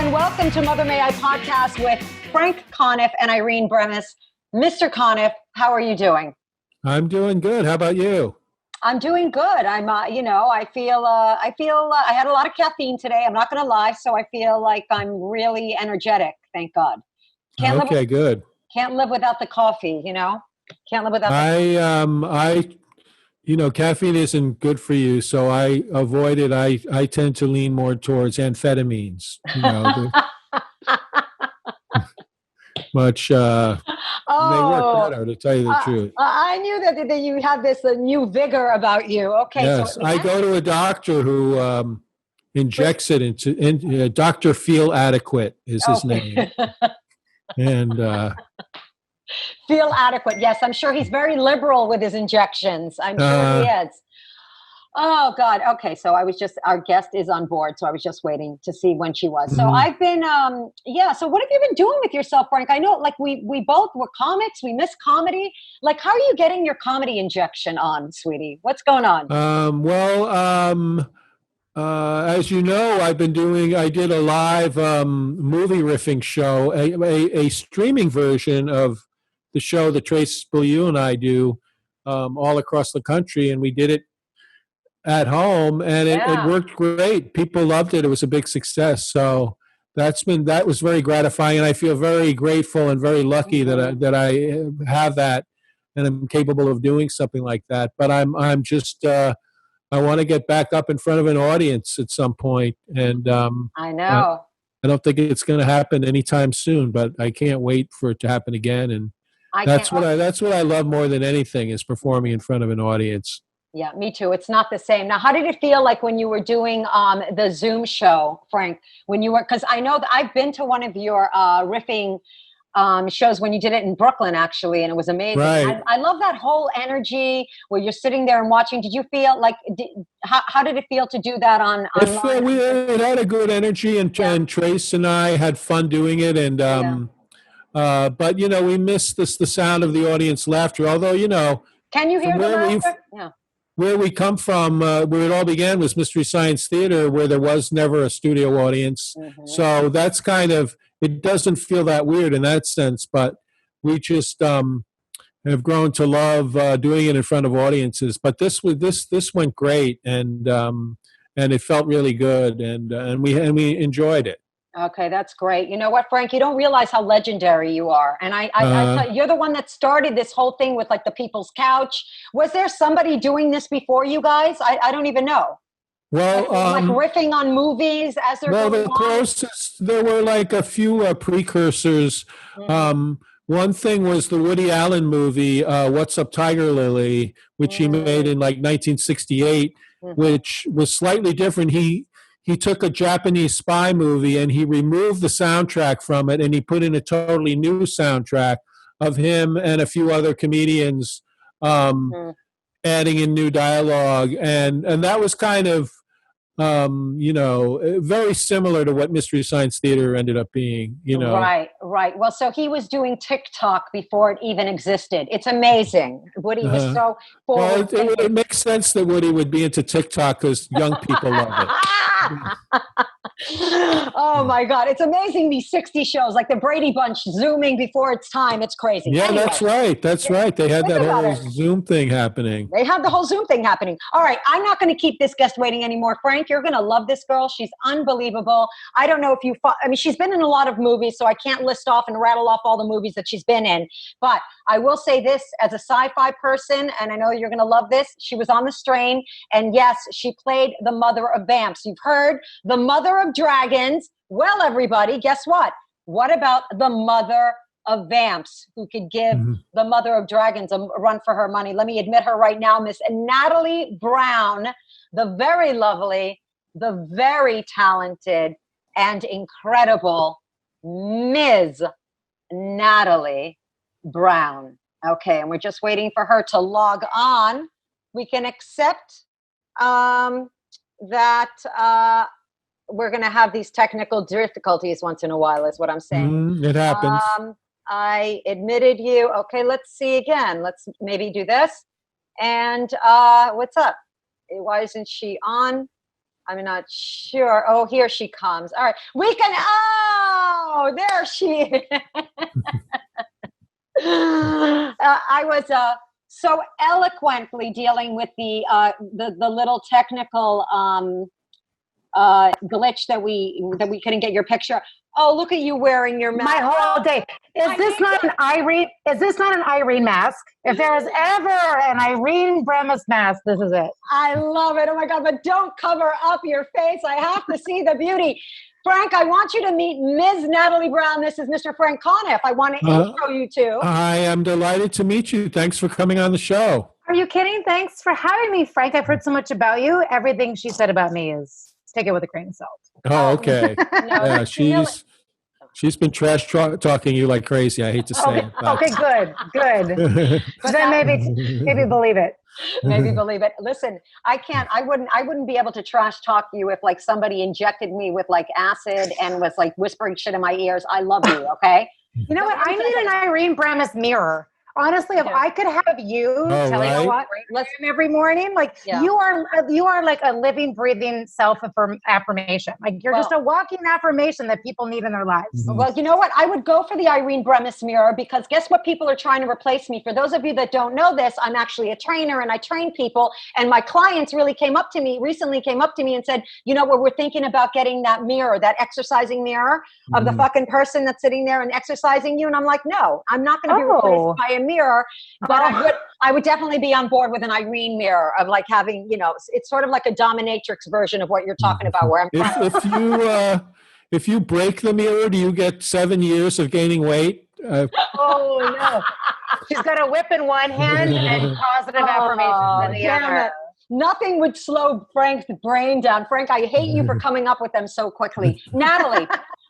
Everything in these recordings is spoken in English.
and welcome to Mother May I podcast with Frank Conniff and Irene Bremis. Mr. Conniff, how are you doing? I'm doing good. How about you? I'm doing good. I feel I had a lot of caffeine today. I'm not going to lie, so I feel like I'm really energetic. Thank God. Good. Can't live without the coffee. Can't live without. Caffeine isn't good for you, so I avoid it. I tend to lean more towards amphetamines. Much they work better, to tell you the truth. I knew that you had this new vigor about you. Okay, yes, I go to a doctor who injects it into Dr. Feel Adequate is his name, and. Feel adequate. Yes, I'm sure he's very liberal with his injections. I'm sure he is. Oh, God. Okay, so our guest is on board, so I was just waiting to see when she was. So I've been, so what have you been doing with yourself, Frank? I know, like, we both were comics. We miss comedy. Like, how are you getting your comedy injection on, sweetie? What's going on? As you know, I did a live movie riffing show, a streaming version of the show that Trace Beaulieu and I do all across the country, and we did it at home, and it worked great. People loved it. It was a big success. So that was very gratifying, and I feel very grateful and very lucky that I have that, and I'm capable of doing something like that. But I'm just I want to get back up in front of an audience at some point, and I know. I don't think it's going to happen anytime soon, but I can't wait for it to happen again. And that's what I love more than anything, is performing in front of an audience. Yeah, me too. It's not the same. Now, how did it feel like when you were doing the Zoom show, Frank? Because I know that I've been to one of your riffing shows when you did it in Brooklyn, actually, and it was amazing. Right. I love that whole energy where you're sitting there and watching. Did you feel like, how did it feel to do that on It had a good energy, and Trace and I had fun doing it, and but we miss the sound of the audience laughter. Although can you hear the laughter? Yeah. Where we come from, where it all began was Mystery Science Theater, where there was never a studio audience. Mm-hmm. So that's it doesn't feel that weird in that sense, but we just have grown to love doing it in front of audiences. But this went great, and it felt really good, and we enjoyed it. Okay, that's great. You know what, Frank? You don't realize how legendary you are. And I you're the one that started this whole thing with, like, the People's Couch. Was there somebody doing this before you guys? I don't even know. Well, like riffing on movies as they're going on? Closest, there were like a few precursors. Mm-hmm. One thing was the Woody Allen movie, What's Up, Tiger Lily, which he made in like 1968, which was slightly different. He took a Japanese spy movie and he removed the soundtrack from it, and he put in a totally new soundtrack of him and a few other comedians adding in new dialogue. And that was kind of, very similar to what Mystery Science Theater ended up being, Right. Well, so he was doing TikTok before it even existed. It's amazing. Woody was so forward. Well, it makes sense that Woody would be into TikTok because young people love it. Oh my God. It's amazing, these 60 shows, like the Brady Bunch zooming before it's time. It's crazy. Yeah, anyway, that's right. They had that whole Zoom thing happening. All right. I'm not going to keep this guest waiting anymore. Frank, you're going to love this girl. She's unbelievable. I don't know if she's been in a lot of movies, so I can't list off and rattle off all the movies that she's been in. But I will say this, as a sci-fi person, and I know you're going to love this, she was on The Strain. And yes, she played the mother of vamps. You've heard the mother of dragons. Well, everybody, guess what? What about the mother of vamps, who could give the mother of dragons a run for her money? Let me admit her right now, Miss Natalie Brown, the very lovely, the very talented, and incredible Ms. Natalie Brown. Okay, and we're just waiting for her to log on. We can accept that we're going to have these technical difficulties once in a while, is what I'm saying. It happens. I admitted you. Okay, let's see again. Let's maybe do this. And what's up? Why isn't she on? I'm not sure. Oh, here she comes. All right. We can, oh, there she is. I was so eloquently dealing with the little technical glitch that we couldn't get your picture. Oh, look at you wearing your mask. My whole day. Is this not an Irene mask? If there was ever an Irene Bremis mask, this is it. I love it. Oh my God, but don't cover up your face. I have to see the beauty. Frank, I want you to meet Ms. Natalie Brown. This is Mr. Frank Conniff. I want to intro you to. I am delighted to meet you. Thanks for coming on the show. Are you kidding? Thanks for having me, Frank. I've heard so much about you. Everything she said about me is take it with a grain of salt. Oh, okay. Yeah, she's been trash talking you like crazy. I hate to say it. Okay, good. But then maybe believe it. Maybe believe it. Listen, I wouldn't be able to trash talk you if like somebody injected me with like acid and was like whispering shit in my ears. I love you, okay? You know what? I need an Irene Bremis mirror. Honestly, if I could have you tell you what every morning, like you are like a living, breathing self-affirmation. Like you're just a walking affirmation that people need in their lives. Mm-hmm. Well, you know what? I would go for the Irene Bremis mirror because guess what? People are trying to replace me. For those of you that don't know this, I'm actually a trainer and I train people. And my clients recently came up to me and said, you know what? We're thinking about getting that mirror, that exercising mirror of the fucking person that's sitting there and exercising you. And I'm like, no, I'm not going to be replaced by a mirror, but I would definitely be on board with an Irene mirror of like having, it's sort of like a dominatrix version of what you're talking about where I'm if you break the mirror, do you get 7 years of gaining weight? Oh no. She's got a whip in one hand and positive affirmations in the other. Nothing would slow Frank's brain down. Frank, I hate you for coming up with them so quickly. Natalie,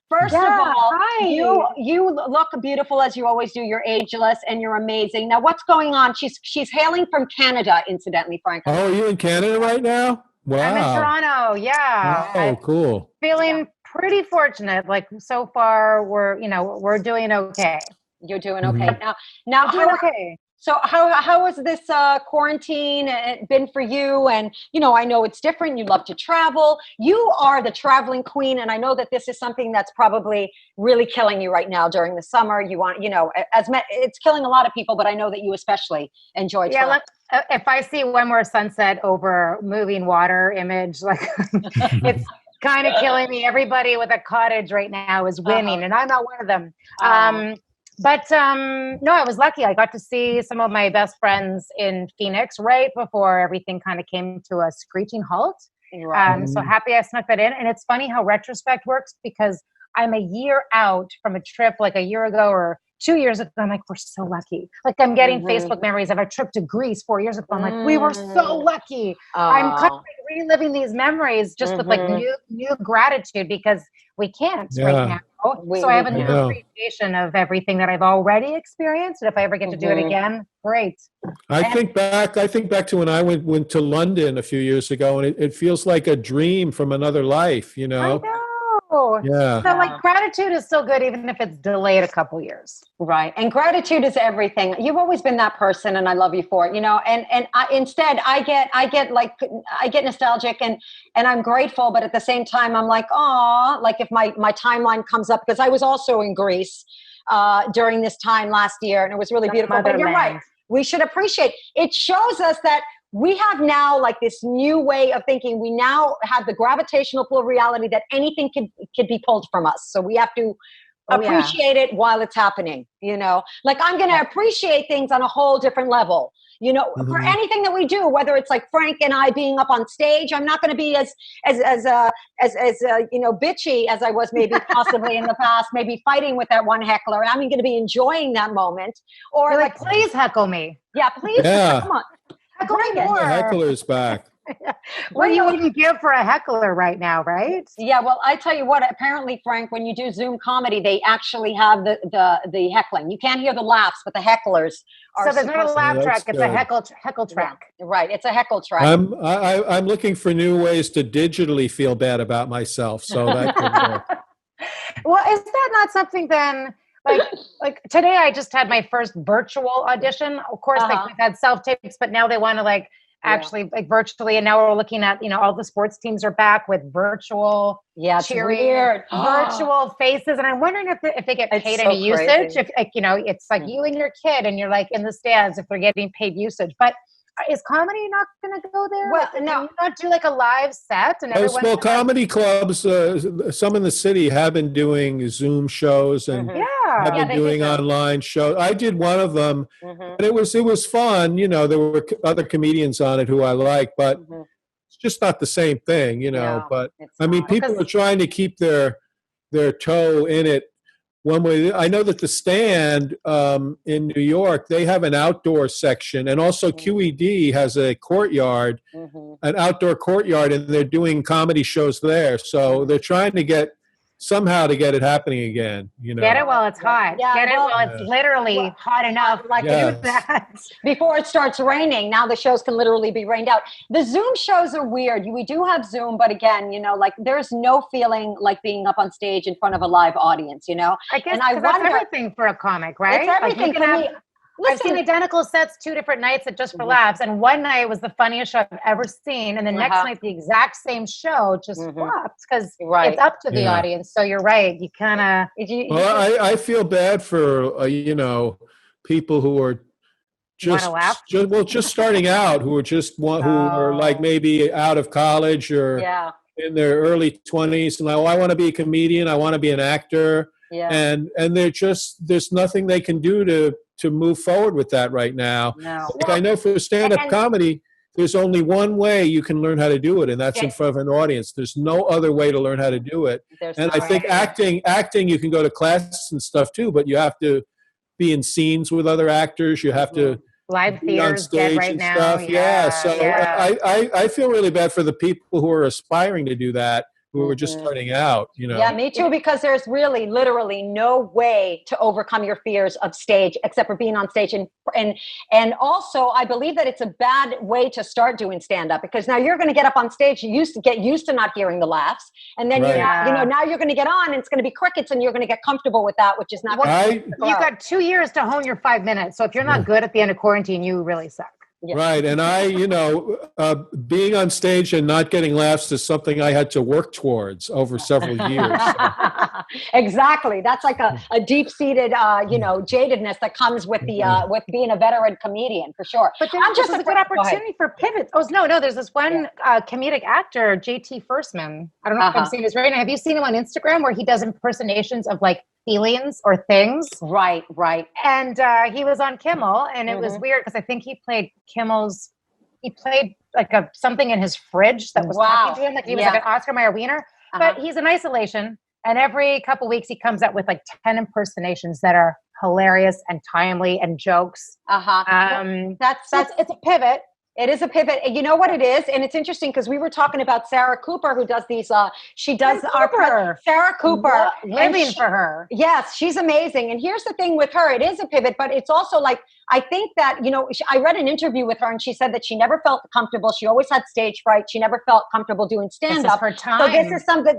first of all, you look beautiful as you always do. You're ageless and you're amazing. Now, what's going on? She's hailing from Canada, incidentally, Frank. Oh, are you in Canada right now? Wow. I'm in Toronto. Yeah. Oh, cool. Feeling pretty fortunate. Like so far, we're doing okay. You're doing okay. Now, okay. So how has this quarantine been for you? And, I know it's different. You love to travel. You are the traveling queen. And I know that this is something that's probably really killing you right now during the summer. You want, it's killing a lot of people, but I know that you especially enjoy traveling. If I see one more sunset over moving water image, like it's kind of killing me. Everybody with a cottage right now is winning, and I'm not one of them. But no, I was lucky. I got to see some of my best friends in Phoenix right before everything kind of came to a screeching halt. Right. So happy I snuck that in. And it's funny how retrospect works because I'm a year out from a trip like a year ago or 2 years ago. I'm like, we're so lucky. Like I'm getting Facebook memories of a trip to Greece 4 years ago. I'm like, we were so lucky. I'm kind of reliving these memories just with like new gratitude because we can't right now. So I have a new appreciation of everything that I've already experienced. And if I ever get to do it again, great. I think back to when I went to London a few years ago, and it feels like a dream from another life, I know. Yeah. So like gratitude is still good even if it's delayed a couple years. Right. And gratitude is everything. You've always been that person and I love you for it, and instead I get nostalgic and I'm grateful, but at the same time I'm like, oh, like if my timeline comes up, because I was also in Greece during this time last year and it was really beautiful. But you're right. We should appreciate. It shows us that we have now like this new way of thinking. We now have the gravitational pull of reality that anything could be pulled from us. So we have to appreciate it while it's happening, like I'm going to appreciate things on a whole different level, for anything that we do, whether it's like Frank and I being up on stage. I'm not going to be as bitchy as I was maybe possibly in the past, maybe fighting with that one heckler. I'm going to be enjoying that moment. Or like, please heckle me. Yeah, please. Yeah. Come on. The heckler's back. What you wouldn't give for a heckler right now, right? Yeah, well, I tell you what, apparently, Frank, when you do Zoom comedy, they actually have the heckling. You can't hear the laughs, but the hecklers are. So there's not a laugh track, it's a heckle track. Yeah, right, it's a heckle track. I'm looking for new ways to digitally feel bad about myself, so that could work. Well, is that not something then? Like today, I just had my first virtual audition. Of course, we've had self tapes, but now they want to like actually like virtually. And now we're looking at, all the sports teams are back with virtual cheering, weird. virtual faces. And I'm wondering if they get paid any usage, if like, it's like you and your kid and you're like in the stands, if they're getting paid usage. But is comedy not going to go there? Well, like, no. Can you not do like a live set? And well, comedy clubs, some in the city have been doing Zoom shows and have been doing online shows. I did one of them, and it was fun. There were other comedians on it who I like, but it's just not the same thing, But I mean, people are trying to keep their toe in it. One way, I know that the Stand in New York, they have an outdoor section, and also QED has a courtyard, an outdoor courtyard, and they're doing comedy shows there. So they're trying to get it happening again. Get it while it's hot. Get it while it's literally hot enough. Like do that before it starts raining. Now the shows can literally be rained out. The Zoom shows are weird. We do have Zoom, but again, like there's no feeling like being up on stage in front of a live audience. I guess that's everything for a comic, right? It's everything for me. I've seen identical sets 2 different nights at Just for Laughs, and one night was the funniest show I've ever seen, and the next night the exact same show just flopped because it's up to the audience. So you're right. You kind of. Well, I feel bad for people who are just starting out, who are like maybe out of college or in their early 20s, and I want to be a comedian. I want to be an actor. Yeah. And there's nothing they can do to move forward with that right now. No. Like I know for stand-up comedy, there's only one way you can learn how to do it, and that's in front of an audience. There's no other way to learn how to do it. I think acting, you can go to classes and stuff too, but you have to be in scenes with other actors. You have to live be on stage right and now. stuff. I feel really bad for the people who are aspiring to do that, who were just starting out, Yeah, me too, because there's really literally no way to overcome your fears of stage except for being on stage. And also I believe that it's a bad way to start doing stand-up, because now you're going to get up on stage, you get used to not hearing the laughs. And then now you're going to get on and it's going to be crickets, and you're going to get comfortable with that, which is not You've got 2 years to hone your 5 minutes. So if you're not good at the end of quarantine, you really suck. Yeah. Right. And being on stage and not getting laughs is something I had to work towards over several years. So. Exactly. That's like a deep-seated, jadedness that comes with the with being a veteran comedian, for sure. But there's just a good opportunity for pivots. Oh, no, there's this one comedic actor, JT Firstman. I don't know if I'm seeing this right now. Have you seen him on Instagram where he does impersonations of like feelings or things? Right. And he was on Kimmel, and it was weird because I think he played like something in his fridge that was talking to him, like he was like an Oscar Mayer wiener. But he's in isolation, and every couple weeks he comes up with like 10 impersonations that are hilarious and timely and jokes. It's a pivot. It is a pivot. You know what it is? And it's interesting because we were talking about Sarah Cooper, who does these, Sarah Cooper. Living for her. Yes, she's amazing. And here's the thing with her. It is a pivot, but it's also like, I think that, I read an interview with her and she said that she never felt comfortable. She always had stage fright. She never felt comfortable doing stand-up. This is her time. So this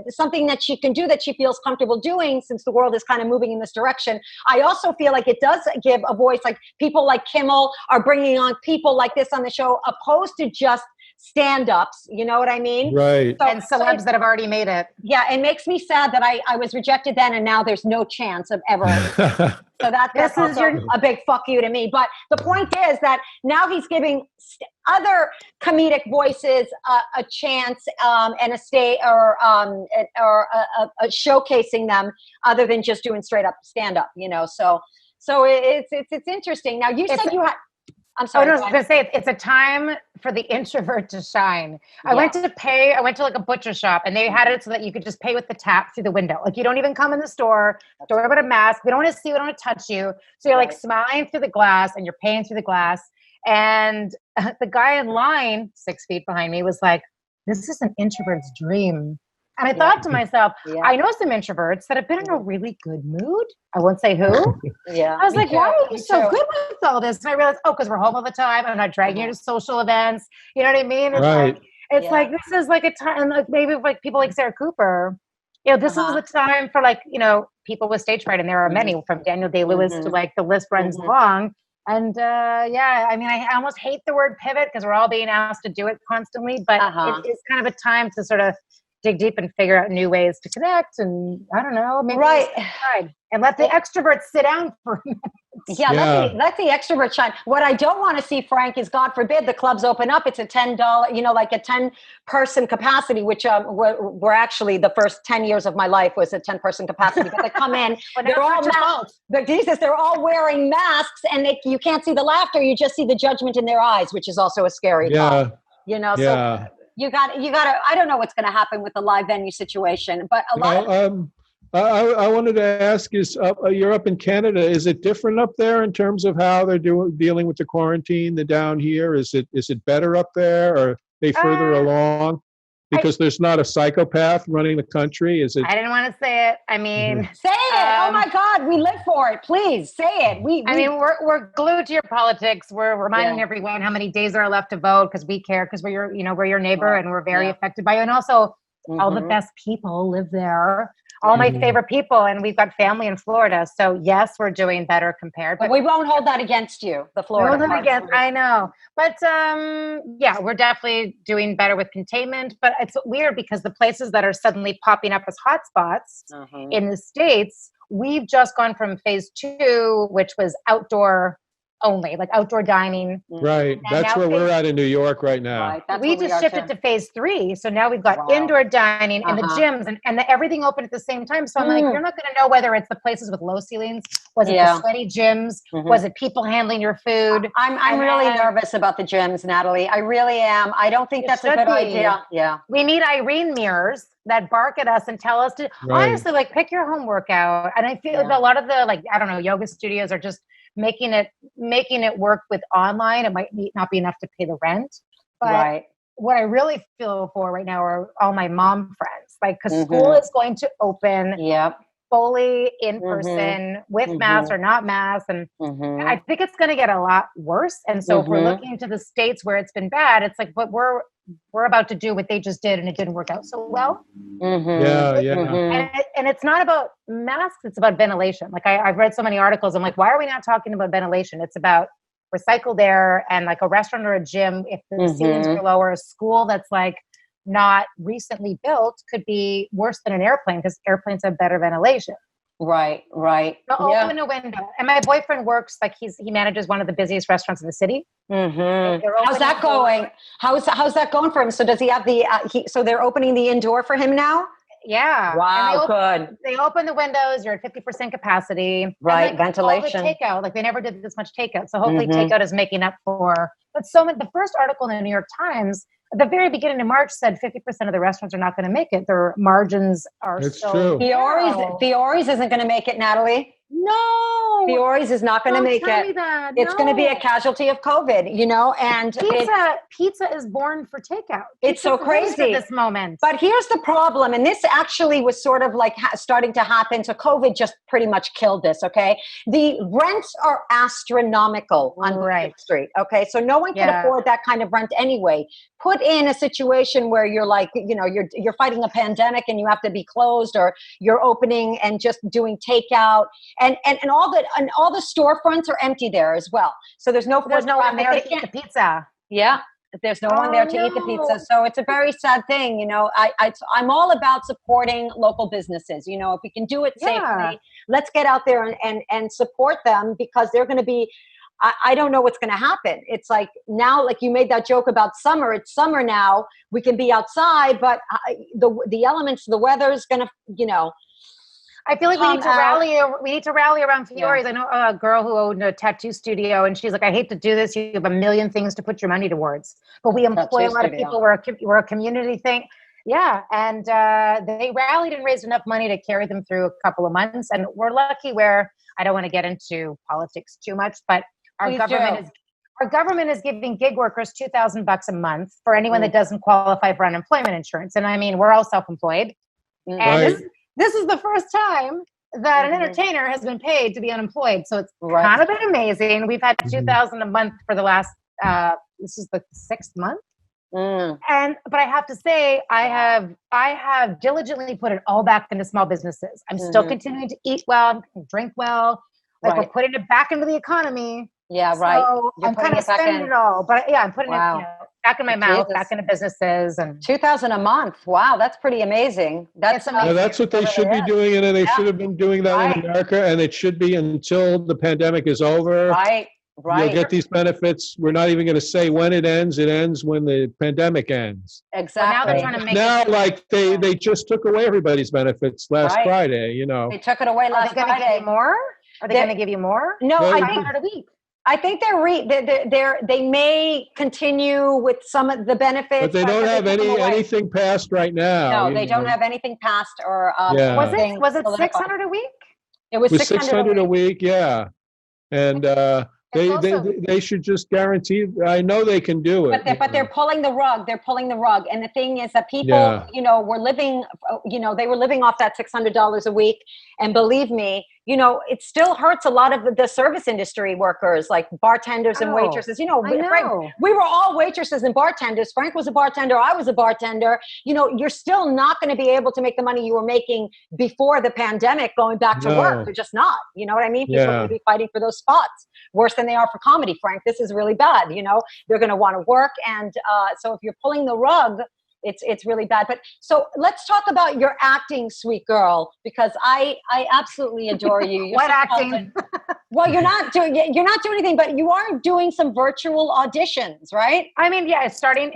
is something that she can do, that she feels comfortable doing, since the world is kind of moving in this direction. I also feel like it does give a voice, like people like Kimmel are bringing on people like this on the show, opposed to just stand-ups, you know what I mean? Right. And celebs that have already made it. Yeah, it makes me sad that I was rejected then, and now there's no chance of ever. So that's also a big fuck you to me. But the point is that now he's giving other comedic voices a chance, and a stay or showcasing them, other than just doing straight up stand-up. So it's interesting. Now you said you had. I'm sorry. I was going to say it's a time for the introvert to shine. I went to like a butcher shop, and they had it so that you could just pay with the tap through the window. Like you don't even come in the store. Don't worry about a mask. We don't want to see you. We don't want to touch you. So you're like smiling through the glass, and you're paying through the glass. And the guy in line 6 feet behind me was like, "This is an introvert's dream." And I thought to myself, I know some introverts that have been in a really good mood. I won't say who. I was like, why are you so good with all this? And I realized, because we're home all the time. I'm not dragging you to social events. You know what I mean? It's like this is like a time, like maybe like people like Sarah Cooper. This is the time for like, people with stage fright. And there are many, from Daniel Day-Lewis to like the list runs long. And yeah, I mean, I almost hate the word pivot because we're all being asked to do it constantly, but it is kind of a time to sort of dig deep and figure out new ways to connect. And I don't know, maybe and let the extroverts sit down for a minute. Yeah, let the extrovert shine. What I don't want to see, Frank, is God forbid the clubs open up. It's a $10, like a 10-person capacity, which were actually the first 10 years of my life was a 10-person capacity. But they come in, they're all masked. But Jesus, they're all wearing masks, and you can't see the laughter. You just see the judgment in their eyes, which is also a scary thought. So you got to. I don't know what's going to happen with the live venue situation, but a lot. I wanted to ask you're up in Canada. Is it different up there in terms of how they're dealing with the quarantine than down here? Is it better up there, or are they further along? Because there's not a psychopath running the country. Is it? I didn't want to say it. I mean, say it. Oh my God, we live for it. Please say it. I mean, we're glued to your politics. We're reminding everyone how many days there are left to vote because we care, because we're your neighbor and we're very affected by you. And also, all the best people live there. All my favorite people, and we've got family in Florida. So yes, we're doing better compared. But we won't hold that against you, the Florida. We won't hold it against, I know. But yeah, we're definitely doing better with containment. But it's weird because the places that are suddenly popping up as hotspots in the States, we've just gone from phase 2, which was outdoor only, like outdoor dining. Right. That's where we're at in New York right now. Right. We just shifted to phase 3. So now we've got indoor dining in the gyms and everything open at the same time. So I'm like, you're not going to know whether it's the places with low ceilings. Was it the sweaty gyms? Was it people handling your food? I'm really nervous about the gyms, Natalie. I really am. I don't think that's a good idea. Yeah. We need Irene mirrors that bark at us and tell us to honestly, like, pick your home workout. And I feel like a lot of the, like, I don't know, yoga studios are just making it work with online. It might not be enough to pay the rent, but what I really feel for right now are all my mom friends, like, because school is going to open fully in person with masks or not masks, and I think it's going to get a lot worse. And so if we're looking to the States where it's been bad, it's like, but we're about to do what they just did, and it didn't work out so well. And it's not about masks, it's about ventilation. Like I've read so many articles, I'm like, why are we not talking about ventilation? It's about recycled air, and like a restaurant or a gym, if the ceilings are lower, a school that's like not recently built could be worse than an airplane, because airplanes have better ventilation. Right. So open a window. And my boyfriend works, like he manages one of the busiest restaurants in the city. How's that going? How's that going for him? So does he have so they're opening the indoor for him now? Yeah. Wow, good. They open the windows. You're at 50% capacity. Right, like, ventilation. All the takeout, like they never did this much takeout. So hopefully takeout is making up for. But the first article in the New York Times at the very beginning of March said 50% of the restaurants are not going to make it. Their margins are so. Fiori's isn't going to make it, Natalie. No, Fiori's is not going to make it. It's going to be a casualty of COVID, and pizza is born for takeout. It's so crazy at this moment. But here's the problem, and this actually was sort of like starting to happen. So COVID just pretty much killed this. Okay, the rents are astronomical on Broad Street. Okay, so no one can afford that kind of rent anyway. Put in a situation where you're like, you're fighting a pandemic and you have to be closed, or you're opening and just doing takeout. And all the storefronts are empty there as well. So there's no one there to eat the pizza. Yeah. There's no one there to eat the pizza. So it's a very sad thing. I'm all about supporting local businesses. If we can do it safely, let's get out there and support them, because they're going to be, I don't know what's going to happen. It's like now, like you made that joke about summer. It's summer now. We can be outside, but the elements, the weather's going to, I feel like we need to rally around Fiori's. I know a girl who owned a tattoo studio, and she's like, I hate to do this. You have a million things to put your money towards, but we employ a lot of people. We're a community thing. Yeah. And they rallied and raised enough money to carry them through a couple of months. And we're lucky where, I don't want to get into politics too much, but our government is giving gig workers $2,000 a month for anyone that doesn't qualify for unemployment insurance. And I mean, we're all self-employed. And this is the first time that an entertainer has been paid to be unemployed. So it's kind of been amazing. We've had $2,000 a month for the last, this is the 6th month. But I have to say, I have diligently put it all back into small businesses. I'm still continuing to eat well, drink well. Like we're putting it back into the economy. Yeah, right. So I'm kind of spending it all, but yeah, I'm putting it back in my mouth, back into businesses, and $2,000 a month. Wow, that's pretty amazing. That's amazing. Well, that's what they should be doing, and they should have been doing that in America, and it should be until the pandemic is over. Right. You'll get these benefits. We're not even going to say when it ends. It ends when the pandemic ends. Exactly. Well, now they're trying to make now, like they just took away everybody's benefits last Friday. You know, they took it away last Friday. Are they going to give you more? Are they going to give you more? No, I think they may continue with some of the benefits, but they don't have anything passed right now. No, they don't have anything passed or. Was it $600 a week? It was $600 a week. Yeah, and they should just guarantee. I know they can do it, but they're pulling the rug. They're pulling the rug, and the thing is that people, were living. They were living off that $600 a week, and believe me, it still hurts a lot of the service industry workers, like bartenders and waitresses. Frank, we were all waitresses and bartenders. Frank was a bartender. I was a bartender. You're still not going to be able to make the money you were making before the pandemic going back to work. They're just not. You know what I mean? People are going to be fighting for those spots worse than they are for comedy, Frank. This is really bad. They're going to want to work. And so if you're pulling the rug, it's really bad. But so let's talk about your acting, sweet girl, because I absolutely adore you. What acting? Well, you're not doing anything, but you are doing some virtual auditions, right? I mean, it's starting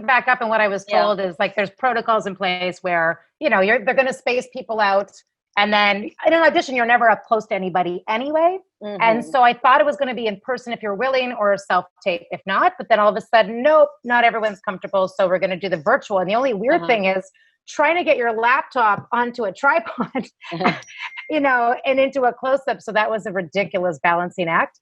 back up. And what I was told is like there's protocols in place where they're going to space people out. And then in an audition, you're never up close to anybody anyway. Mm-hmm. And so I thought it was going to be in person if you're willing, or self-tape if not. But then all of a sudden, nope, not everyone's comfortable. So we're going to do the virtual. And the only weird thing is trying to get your laptop onto a tripod, and into a close-up. So that was a ridiculous balancing act,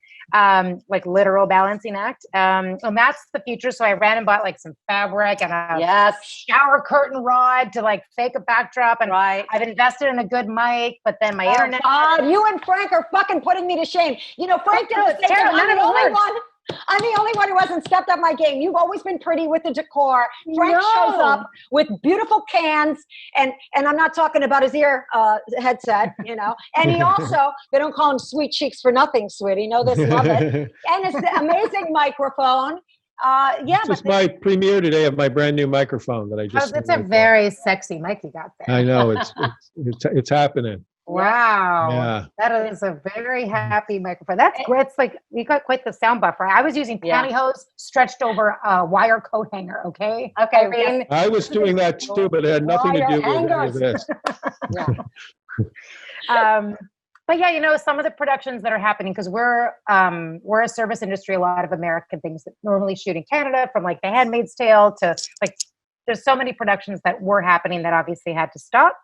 like literal balancing act. And that's the future. So I ran and bought like some fabric and a shower curtain rod to like fake a backdrop. And I've invested in a good mic, but then my internet. God, you and Frank are fucking putting me to shame. Frank did the same thing. I'm the only one who hasn't stepped up my game. You've always been pretty with the decor. Frank shows up with beautiful cans, and I'm not talking about his ear headset, And he also, they don't call him Sweet Cheeks for nothing, sweetie. Love it. And it's the amazing microphone. This is my premiere today of my brand new microphone that I just. It's a very sexy mic you got there. I know it's happening. Wow. Yeah. That is a very happy microphone. That's great. It's like you got quite the sound buffer. I was using pantyhose stretched over a wire coat hanger. Okay. Okay. I was doing that too, but it had nothing to do with any of this. But some of the productions that are happening, because we're a service industry, a lot of American things that normally shoot in Canada, from like The Handmaid's Tale to like, there's so many productions that were happening that obviously had to stop.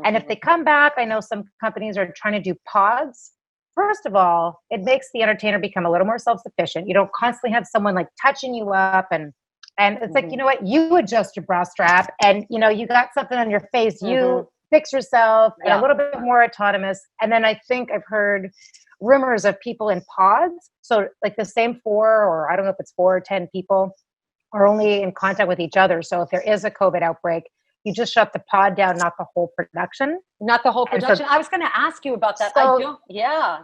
And if they come back, I know some companies are trying to do pods. First of all, it makes the entertainer become a little more self-sufficient. You don't constantly have someone like touching you up, and it's like, you know what, you adjust your bra strap, and you got something on your face, you fix yourself, and a little bit more autonomous. And then I think I've heard rumors of people in pods. So like the same 4, or I don't know if it's 4 or 10 people, are only in contact with each other. So if there is a COVID outbreak, you just shut the pod down, not the whole production. Not the whole production. I was going to ask you about that. So,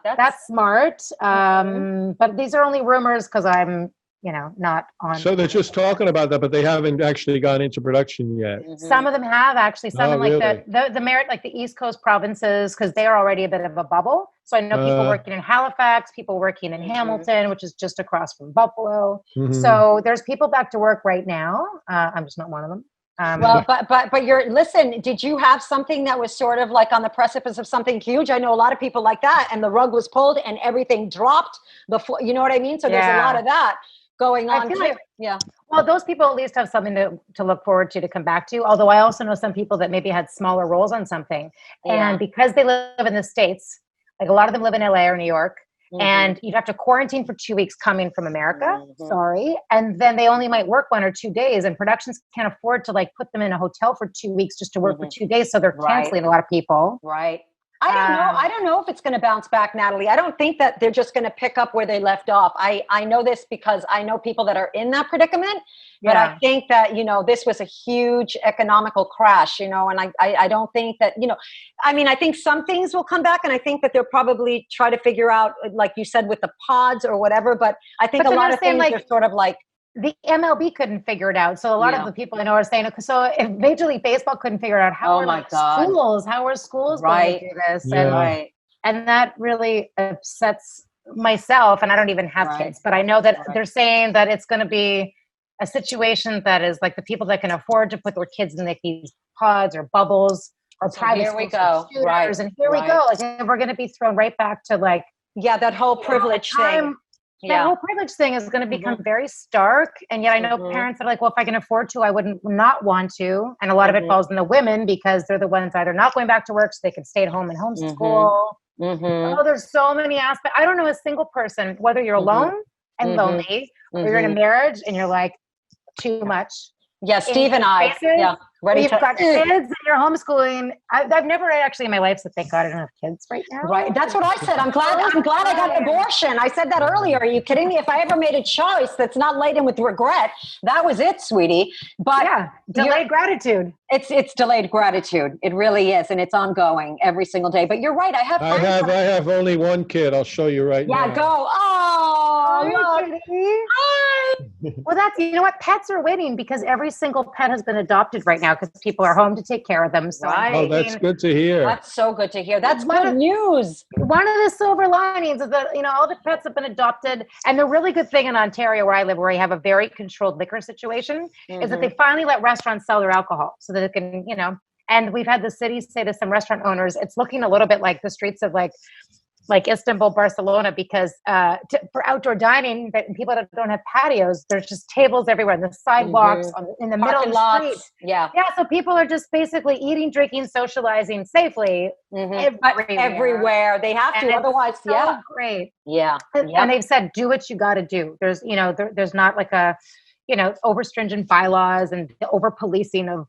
that's smart. But these are only rumors because I'm, not on. So they're just talking about that, but they haven't actually gone into production yet. Some of them have actually. Some like the merit, like the East Coast provinces, because they are already a bit of a bubble. So I know people working in Halifax, people working in Hamilton, which is just across from Buffalo. So there's people back to work right now. I'm just not one of them. But listen, did you have something that was sort of like on the precipice of something huge? I know a lot of people like that, and the rug was pulled and everything dropped before, you know what I mean? So there's a lot of that going on too. Well, those people at least have something to look forward to come back to. Although I also know some people that maybe had smaller roles on something. And because they live in the States, like a lot of them live in LA or New York, and you'd have to quarantine for 2 weeks coming from America. Sorry. And then they only might work 1 or 2 days, and productions can't afford to like put them in a hotel for 2 weeks just to work for 2 days. So they're canceling a lot of people. Right. I don't know if it's going to bounce back, Natalie. I don't think that they're just going to pick up where they left off. I know this because I know people that are in that predicament, but I think that, this was a huge economical crash, and I don't think that, I think some things will come back, and I think that they'll probably try to figure out, like you said, with the pods or whatever, but I think a lot of things are sort of like, the MLB couldn't figure it out. So a lot of the people I know are saying, so if Major League Baseball couldn't figure it out, how are schools going to do this? Yeah. And that really upsets myself. And I don't even have kids, but I know that they're saying that it's going to be a situation that is like the people that can afford to put their kids in like these pods or bubbles or private here we schools go. And here we go. Like we're going to be thrown right back to like, that whole privilege thing. That whole privilege thing is going to become very stark. And yet I know parents are like, well, if I can afford to, I wouldn't not want to. And a lot of it falls on the women because they're the ones either not going back to work so they can stay at home and homeschool. Oh, there's so many aspects. I don't know a single person, whether you're alone and lonely or you're in a marriage and you're like, too much. Yeah, Steve and I. You've got kids and you're homeschooling. I've never actually in my life said, thank God I don't have kids right now. Right. That's what I said. I'm glad I got an abortion. I said that earlier. Are you kidding me? If I ever made a choice that's not laden with regret, that was it, sweetie. But delayed gratitude. It's delayed gratitude. It really is. And it's ongoing every single day. But you're right. I have only one kid. I'll show you right now. Yeah, go. Oh, well, that's, pets are winning because every single pet has been adopted right now because people are home to take care of them. So Oh, that's good to hear. That's so good to hear. That's good news. One of the silver linings is that, all the pets have been adopted. And the really good thing in Ontario where I live, where I have a very controlled liquor situation, is that they finally let restaurants sell their alcohol so that it can, and we've had the city say to some restaurant owners, it's looking a little bit like the streets of like Istanbul, Barcelona, because for outdoor dining, people that don't have patios, there's just tables everywhere, the sidewalks, in the middle of the street. Yeah. So people are just basically eating, drinking, socializing safely everywhere. They have to, otherwise, great. Yeah. And they've said, do what you got to do. There's, there's not like a, over stringent bylaws and over policing of,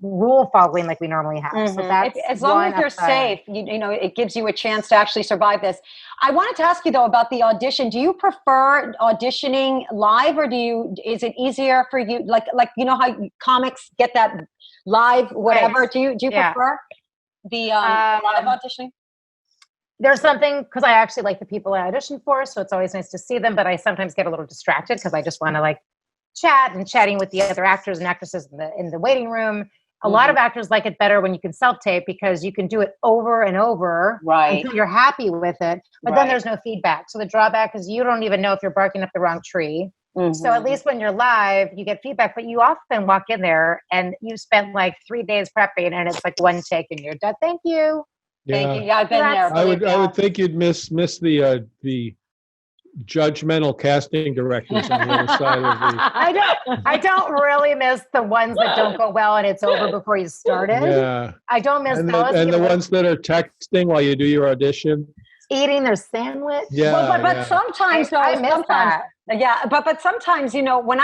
rule following like we normally have. So that's as long as you're safe, it gives you a chance to actually survive this. I wanted to ask you though about the audition. Do you prefer auditioning live or is it easier for you? Like, how comics get that live, whatever. Right. Do you prefer the live auditioning? There's something, because I actually like the people I audition for, so it's always nice to see them, but I sometimes get a little distracted because I just want to chatting with the other actors and actresses in the waiting room. A lot of actors like it better when you can self-tape because you can do it over and over until you're happy with it, but then there's no feedback. So the drawback is you don't even know if you're barking up the wrong tree. So at least when you're live, you get feedback, but you often walk in there and you spent 3 days prepping and it's one take and you're done. Thank you. Thank you. Yeah, I've been there. I would think you'd miss the judgmental casting directors on the other side of the. I don't really miss the ones that don't go well and it's over before you started. Yeah. I don't miss those. And the ones that are texting while you do your audition. Eating their sandwich. Yeah. But sometimes I miss that. Yeah, but sometimes, when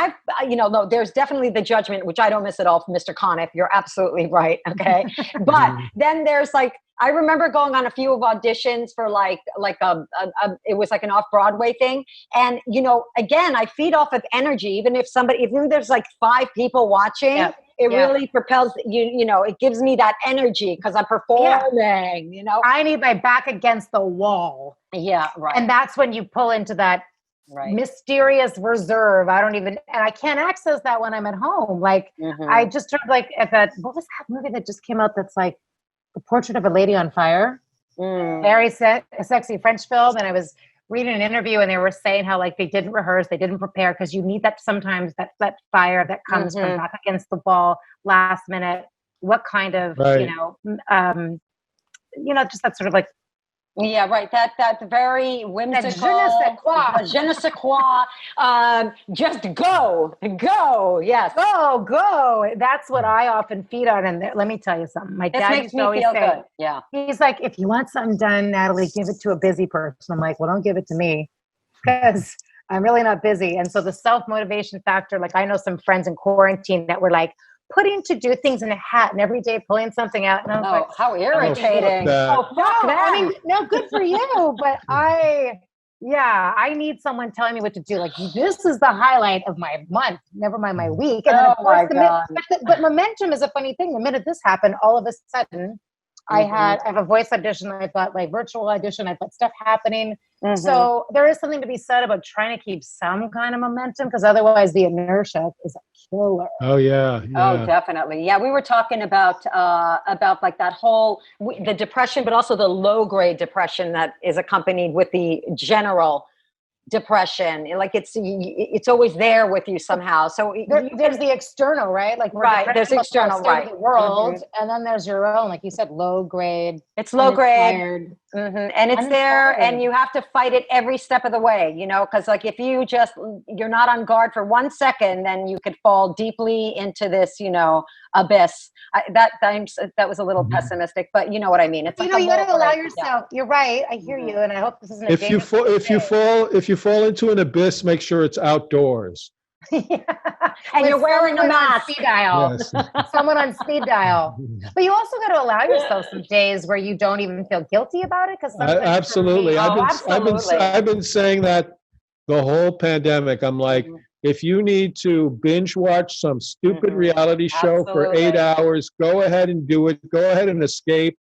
no, there's definitely the judgment, which I don't miss at all from Mr. Conniff. You're absolutely right. Okay. But then there's I remember going on a few of auditions for it was an off-Broadway thing. And, again, I feed off of energy, even if there's 5 people watching, it really propels it gives me that energy because I'm performing, I need my back against the wall. Yeah. Right. And that's when you pull into that mysterious reserve. And I can't access that when I'm at home. I just heard what was that movie that just came out that's The Portrait of a Lady on Fire? Very sexy French film. And I was reading an interview and they were saying how they didn't rehearse, they didn't prepare because you need that sometimes that fire that comes from back against the wall last minute. What kind of, just that sort of yeah, right. That very whimsical, je ne sais quoi, just go, yes. Go. That's what I often feed on. And let me tell you something. My dad used to always say, good. Yeah. He's like, if you want something done, Natalie, give it to a busy person. I'm like, well, don't give it to me because I'm really not busy. And so the self-motivation factor, I know some friends in quarantine that were putting to do things in a hat and every day pulling something out. And I was like, how irritating. Oh, I mean, no, good for you. But I need someone telling me what to do. Like, this is the highlight of my month, never mind my week. And then, of course, but momentum is a funny thing. The minute this happened, all of a sudden, I have a voice audition. I've got like virtual audition. I've got stuff happening. So there is something to be said about trying to keep some kind of momentum, because otherwise the inertia is a killer. Oh yeah. Oh, definitely. Yeah, we were talking about like that whole the depression, but also the low grade depression that is accompanied with the general depression. Like it's always there with you somehow. So there's the external, right? Like there's external, right? The world, and then there's your own, like you said, low grade. It's low grade, and it's there, and you have to fight it every step of the way. You know, because like if you're not on guard for 1 second, then you could fall deeply into this, abyss. That was a little pessimistic, but you know what I mean. It's like you got to allow yourself. You're right. I hear you, and I hope this isn't. If you fall into an abyss, make sure it's outdoors. And you're wearing a mask. Speed dial. Yes. Someone on speed dial. But you also got to allow yourself some days where you don't even feel guilty about it, because absolutely. I've been saying that the whole pandemic. I'm like, if you need to binge watch some stupid reality show for 8 hours, go ahead and do it. Go ahead and escape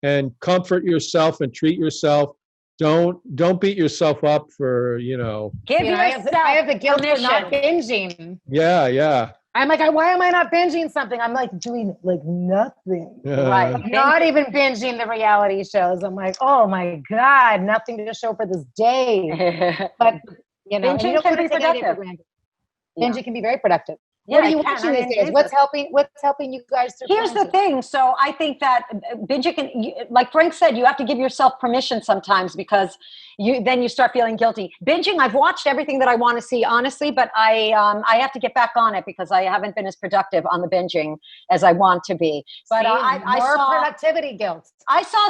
and comfort yourself and treat yourself. Don't beat yourself up for, Give yourself I have the guilt for not binging. Yeah. I'm like, why am I not binging something? I'm like doing like nothing. Right. I'm not even binging the reality shows. I'm like, oh my God, nothing to show for this day. But binging can be productive. Binging can be very productive. Yeah, what are you watching these days? What's helping you guys? Here's the thing. So I think that binging like Frank said, you have to give yourself permission sometimes, because then you start feeling guilty. Binging, I've watched everything that I want to see, honestly, but I have to get back on it because I haven't been as productive on the binging as I want to be. But I saw productivity guilt. I saw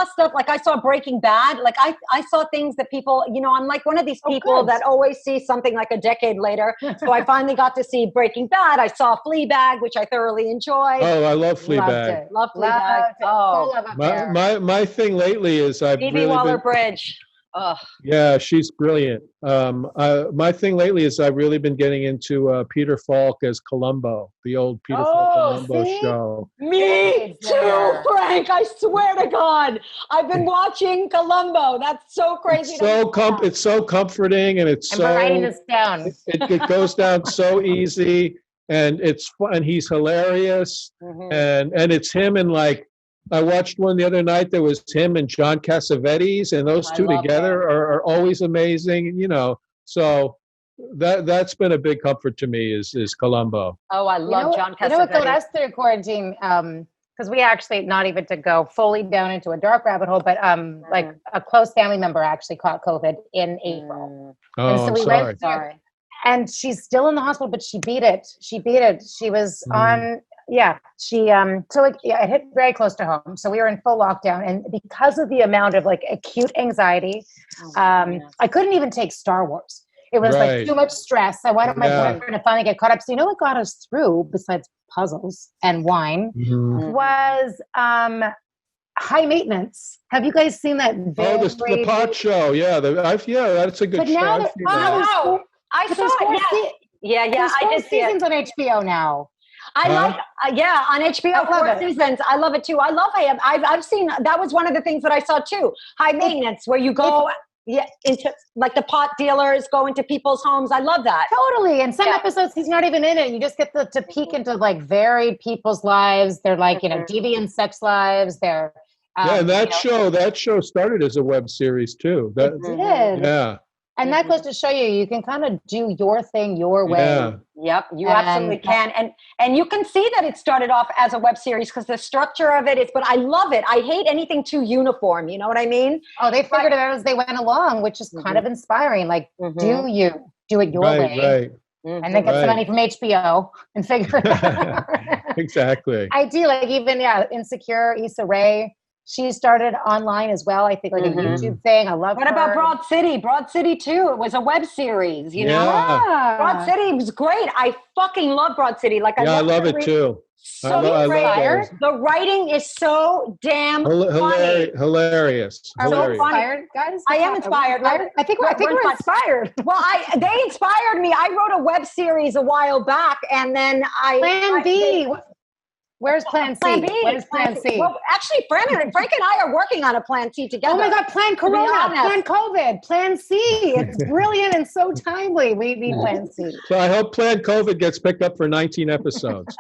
stuff like I saw Breaking Bad. Like I saw things that people, I'm like one of these people that always see something like a decade later. So I finally got to see Breaking Bad. I saw Fleabag, which I thoroughly enjoyed. Oh, I love Fleabag. Love Fleabag. Oh, my thing lately is Phoebe Waller-Bridge. Oh. Yeah, she's brilliant. My thing lately is I've really been getting into Peter Falk as Columbo, the old Peter Falk Columbo show. Me too, Frank. I swear to God, I've been watching Columbo. That's so crazy. It's so comforting, and I'm writing this down. It goes down so easy, and it's fun. And he's hilarious, and it's him and like. I watched one the other night. There was him and John Cassavetes, and those two together are always amazing. So that's been a big comfort to me is Columbo. Oh, I love John Cassavetes. You know what got us through quarantine? Because we actually, not even to go fully down into a dark rabbit hole, but like a close family member actually caught COVID in April. Oh, and so we went through, and she's still in the hospital, but she beat it. She was on. Yeah, it hit very close to home. So we were in full lockdown, and because of the amount of like acute anxiety, I couldn't even take Star Wars. It was like too much stress. I wanted my boyfriend to finally get caught up. So you know what got us through, besides puzzles and wine, was High Maintenance. Have you guys seen that? The pot show. Yeah, that's a good show. I saw it. Yeah. I did see seasons on HBO now. I like, on HBO, 4 seasons. I love it too. I love him. I've seen, that was one of the things that I saw too. High Maintenance, where you go into like the pot dealers, go into people's homes. I love that. Totally. And some episodes, he's not even in it. You just get to peek into like varied people's lives. They're like, deviant sex lives. They're, and that show started as a web series too. It did. Yeah. And that goes to show you can kind of do your thing your way. Yeah. Yep, you absolutely can. And you can see that it started off as a web series because the structure of it is, but I love it. I hate anything too uniform. You know what I mean? Oh, they figured it out as they went along, which is kind of inspiring. Like, do it your way. Right. And then get some money from HBO and figure it out. Exactly. I do, like even, Insecure, Issa Rae. She started online as well. I think like a YouTube thing. I love What about Broad City? Broad City too. It was a web series, you know? Yeah. Broad City was great. I fucking love Broad City. Like I love it too. So great. The writing is so damn funny. Hilarious. Are we inspired, guys? I am inspired. I think we're inspired. Well, they inspired me. I wrote a web series a while back, and then Plan B. Where's Plan C? Plan B. What is Plan C? Well, actually, Frank and I are working on a Plan C together. Oh my God, Plan Corona, Plan COVID, Plan C. It's brilliant and so timely. We need Plan C. So I hope Plan COVID gets picked up for 19 episodes.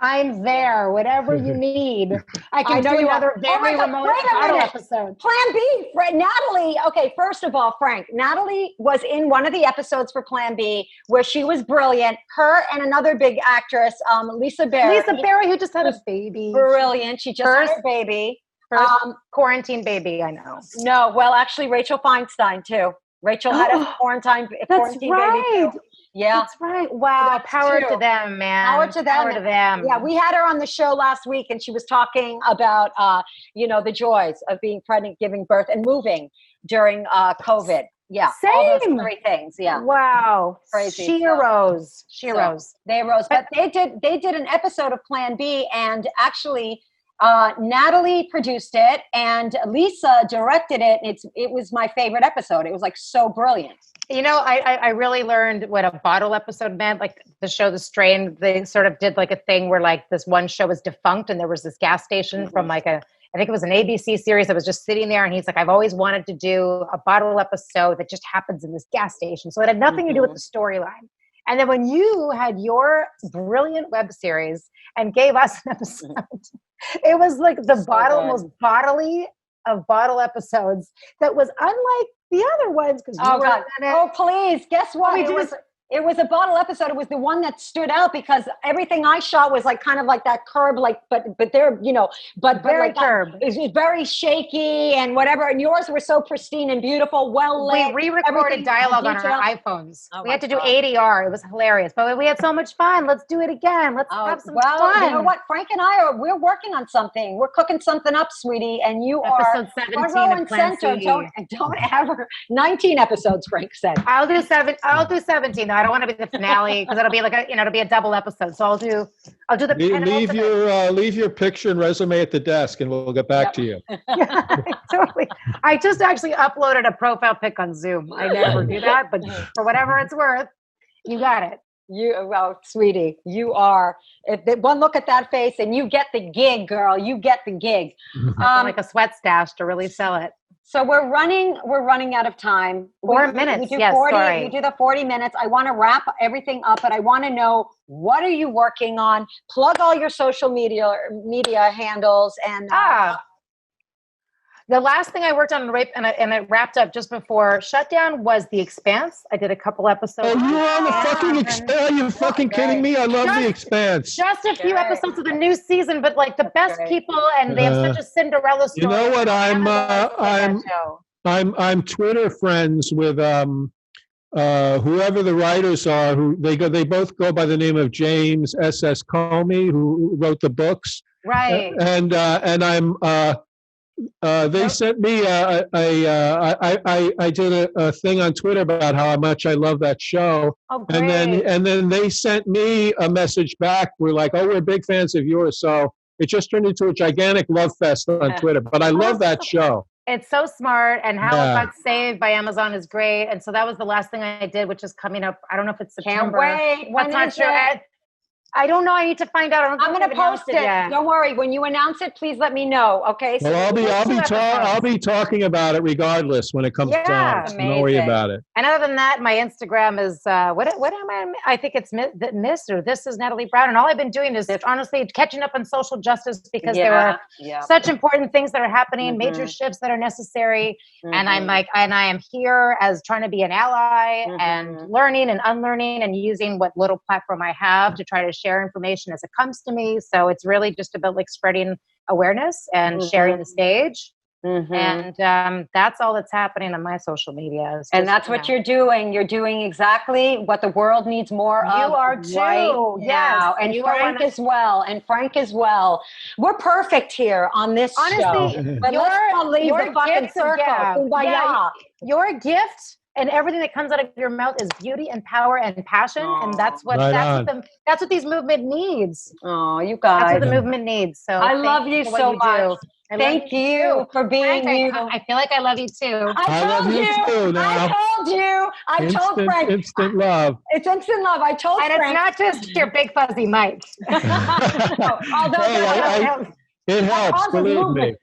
I'm there. Whatever you need. I can do another very remote episode. Plan B. Natalie. Okay, first of all, Frank. Natalie was in one of the episodes for Plan B where she was brilliant. Her and another big actress, Lisa Barry. Lisa Barry, who just had a baby. Brilliant. She just had a baby. First quarantine baby, I know. No, well, actually, Rachel Feinstein too. Rachel had a quarantine baby too. Yeah. That's right. Wow. Power to them, man. Power to them. Yeah. We had her on the show last week and she was talking about, the joys of being pregnant, giving birth and moving during COVID. Yeah. Same. All those three things. Yeah. Wow. Crazy. She arose. They arose. But they did an episode of Plan B, and actually Natalie produced it and Lisa directed it. It was my favorite episode. It was like so brilliant. You know, I really learned what a bottle episode meant. Like the show The Strain, they sort of did like a thing where like this one show was defunct and there was this gas station from like I think it was an ABC series that was just sitting there, and he's like, I've always wanted to do a bottle episode that just happens in this gas station. So it had nothing to do with the storyline. And then when you had your brilliant web series and gave us an episode, it was like the most bodily of bottle episodes that was unlike the other ones. Oh God! Oh please! Guess what? It was a bottle episode. It was the one that stood out because everything I shot was like kind of like that curb, like but they're but very like curb. It was very shaky and whatever. And yours were so pristine and beautiful, well lit. We re-recorded dialogue on our iPhones. We had to do ADR. It was hilarious, but we had so much fun. Let's do it again. Let's have some fun. You know what? Frank and we're working on something. We're cooking something up, sweetie. And you episode 17 of Plan C. Don't ever 19 episodes. Frank said. I'll do 17. I don't want to be the finale because it'll be like it'll be a double episode. So I'll do the leave your picture and resume at the desk, and we'll get back to you. Yeah, totally. I just actually uploaded a profile pic on Zoom. I never do that, but for whatever it's worth, you got it. Sweetie, you are. If one look at that face, and you get the gig, girl. You get the gig. Like a sweat stash to really sell it. So we're running out of time. 4 minutes. We do yes, 40. Sorry. We do the 40 minutes. I want to wrap everything up, but I want to know, what are you working on? Plug all your social media handles and. The last thing I worked on and it wrapped up just before shutdown was The Expanse. I did a couple episodes. Oh, you on the fucking Expanse? Are you fucking kidding me? I love The Expanse. Just a few episodes of the new season, but like the best people, and they have such a Cinderella story. You know what? I'm Twitter friends with whoever the writers are. They both go by the name of James S.S. Comey, who wrote the books. Right. And I'm. They sent me I did a thing on Twitter about how much I love that show. Oh, great. And then they sent me a message back. We're like, we're big fans of yours. So it just turned into a gigantic love fest on Twitter. But I love that show. It's so smart, and how it got saved by Amazon is great. And so that was the last thing I did, which is coming up. I don't know if it's September. Can't wait. What's not sure. I don't know. I need to find out. I'm going to post it. Don't worry. When you announce it, please let me know. Okay. So I'll be talking about it regardless when it comes out. So don't worry about it. And other than that, my Instagram is what am I? I think it's Miss or This is Natalie Brown. And all I've been doing is honestly catching up on social justice because there are such important things that are happening, major shifts that are necessary. And I am here as trying to be an ally and learning and unlearning and using what little platform I have to try to share information as it comes to me. So it's really just about like spreading awareness and sharing the stage. And that's all that's happening on my social media. And that's what you're doing. You're doing exactly what the world needs more of. You are too. Right now. And Frank as well. And Frank as well. We're perfect here on this show. But let's not leave the fucking circle. Your gift and everything that comes out of your mouth is beauty and power and passion. And that's what this movement needs. Oh, you guys. That's what the movement needs. So I love you so much. Thank you for being Frank, I feel like I love you too. I love you too now. I told Frank. Instant love. It's instant love. I told Frank. And it's not just your big fuzzy mic. It helps, believe me.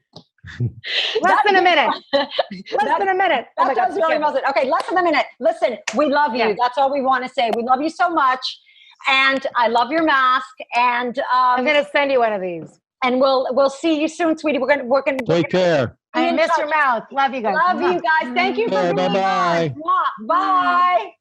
Less than a minute. Less than a minute. That does really muzzle. Okay, less than a minute. Listen, we love you. That's all we want to say. We love you so much. And I love your mask. And I'm going to send you one of these. And we'll see you soon, sweetie. We're gonna take care. I miss your mouth. Love you guys. Love you guys. Thank you for being Bye-bye. on. Bye.